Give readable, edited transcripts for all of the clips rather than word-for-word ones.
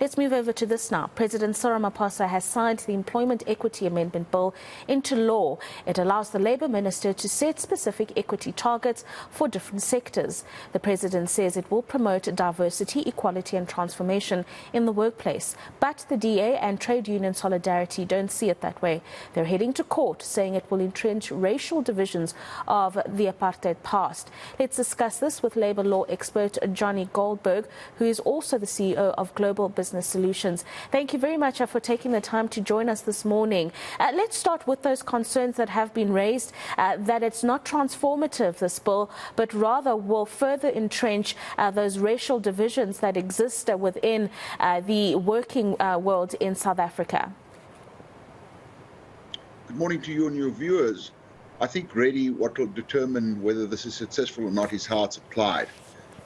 Let's move over to this now. President Cyril Ramaphosa has signed the Employment Equity Amendment Bill into law. It allows the Labour Minister to set specific equity targets for different sectors. The President says it will promote diversity, equality and transformation in the workplace. But the DA and trade union Solidarity don't see it that way. They're heading to court, saying it will entrench racial divisions of the apartheid past. Let's discuss this with labour law expert Johnny Goldberg, who is also the CEO of Global Business Solutions. Thank you very much for taking the time to join us this morning. Let's start with those concerns that have been raised, that it's not transformative, this bill, but rather will further entrench those racial divisions that exist within the working world in South Africa. Good morning to you and your viewers. I think really what will determine whether this is successful or not is how it's applied.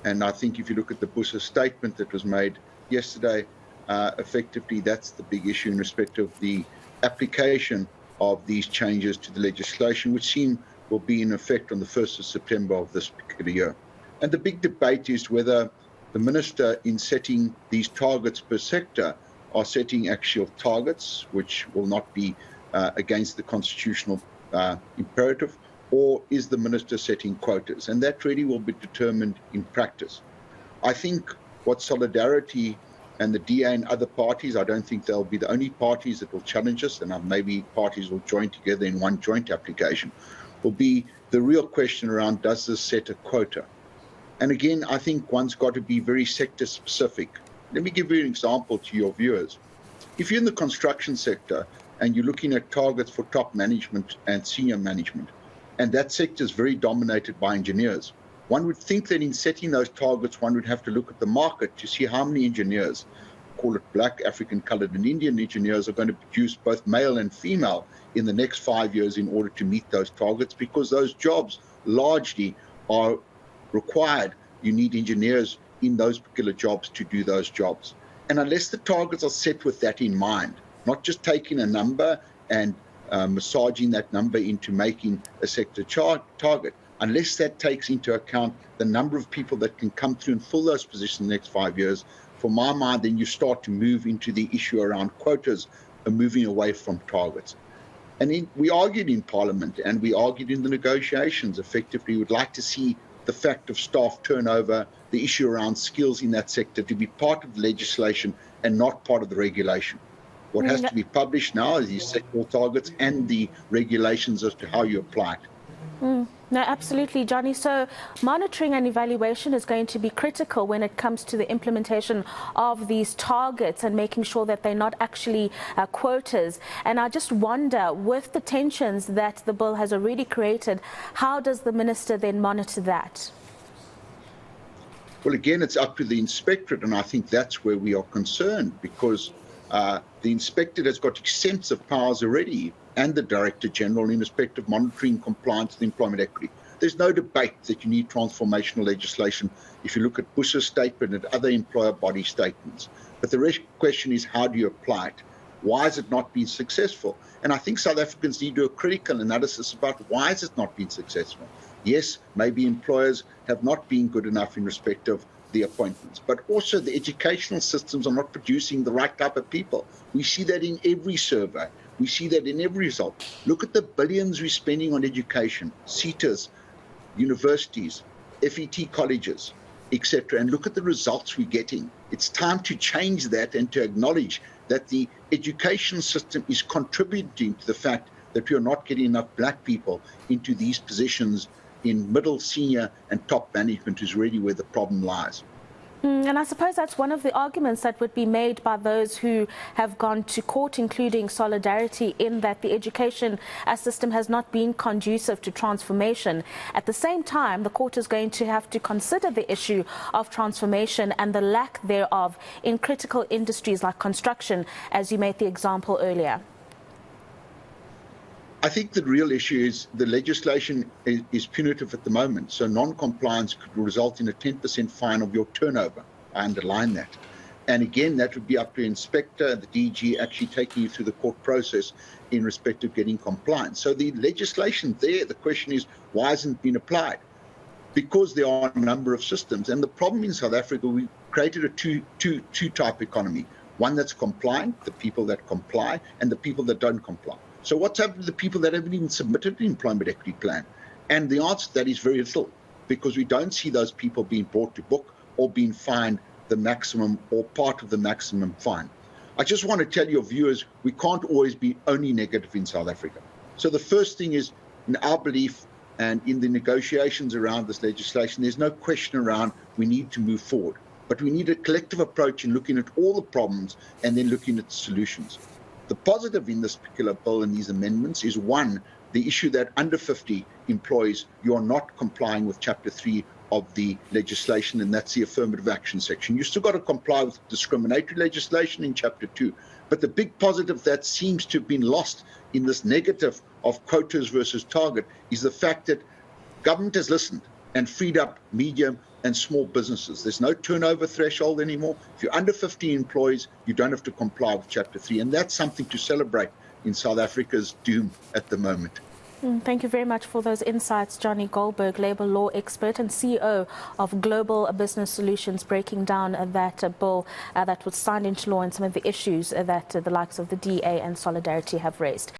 And I think if you look at the Bush's statement that was made yesterday, effectively that's the big issue in respect of the application of these changes to the legislation, which will be in effect on the 1st of September of this particular year. And the big debate is whether the minister, in setting these targets per sector, are setting actual targets, which will not be against the constitutional imperative, or is the minister setting quotas? And that really will be determined in practice. I think what Solidarity and the DA and other parties, I don't think they'll be the only parties that will challenge us, and maybe parties will join together in one joint application, will be the real question around, does this set a quota? And again, I think one's got to be very sector specific. Let me give you an example to your viewers. If you're in the construction sector and you're looking at targets for top management and senior management, and that sector is very dominated by engineers, one would think that in setting those targets, one would have to look at the market to see how many engineers, call it black, African, colored, and Indian engineers, are going to produce both male and female in the next 5 years in order to meet those targets, because those jobs largely are required. You need engineers in those particular jobs to do those jobs. And unless the targets are set with that in mind, not just taking a number and massaging that number into making a sector target, unless that takes into account the number of people that can come through and fill those positions in the next 5 years, for my mind, then you start to move into the issue around quotas and moving away from targets. And we argued in Parliament and we argued in the negotiations, effectively, we would like to see the fact of staff turnover, the issue around skills in that sector, to be part of the legislation and not part of the regulation. What has to be published now is these sectoral targets and the regulations as to how you apply it. No, absolutely, Johnny. So monitoring and evaluation is going to be critical when it comes to the implementation of these targets and making sure that they're not actually quotas. And I just wonder, with the tensions that the bill has already created, how does the minister then monitor that? Well, again, it's up to the inspectorate, and I think that's where we are concerned, because the inspectorate has got extensive powers already, and the Director General, in respect of monitoring compliance with employment equity. There's no debate that you need transformational legislation if you look at Bush's statement and other employer body statements. But the question is, how do you apply it? Why has it not been successful? And I think South Africans need to do a critical analysis about why has it not been successful. Yes, maybe employers have not been good enough in respect of the appointments, but also the educational systems are not producing the right type of people. We see that in every survey. We see that in every result. Look at the billions we're spending on education, CETAs, universities, FET colleges, etc. And look at the results we're getting. It's time to change that and to acknowledge that the education system is contributing to the fact that we are not getting enough black people into these positions in middle, senior and top management, is really where the problem lies. And I suppose that's one of the arguments that would be made by those who have gone to court, including Solidarity, in that the education system has not been conducive to transformation. At the same time, the court is going to have to consider the issue of transformation and the lack thereof in critical industries like construction, as you made the example earlier. I think the real issue is the legislation is punitive at the moment. So non-compliance could result in a 10% fine of your turnover. I underline that. And again, that would be up to the inspector, the DG, actually taking you through the court process in respect of getting compliance. So the legislation there, the question is, why hasn't it been applied? Because there are a number of systems. And the problem in South Africa, we created a two-type economy. one that's compliant, the people that comply, and the people that don't comply. So what's happened to the people that haven't even submitted an employment equity plan? And the answer to that is very little, because we don't see those people being brought to book or being fined the maximum or part of the maximum fine. I just want to tell your viewers, we can't always be only negative in South Africa. So the first thing is, in our belief and in the negotiations around this legislation, there's no question around we need to move forward. But we need a collective approach in looking at all the problems and then looking at the solutions. The positive in this particular bill and these amendments is, one, the issue that under 50 employees, you are not complying with Chapter 3 of the legislation, and that's the affirmative action section. You still got to comply with discriminatory legislation in Chapter 2. But the big positive that seems to have been lost in this negative of quotas versus target is the fact that government has listened and freed up medium and small businesses. There's no turnover threshold anymore. If you're under 50 employees, you don't have to comply with Chapter 3. And that's something to celebrate in South Africa's doom at the moment. Thank you very much for those insights, Johnny Goldberg, labour law expert and CEO of Global Business Solutions, breaking down that bill that was signed into law and some of the issues that the likes of the DA and Solidarity have raised.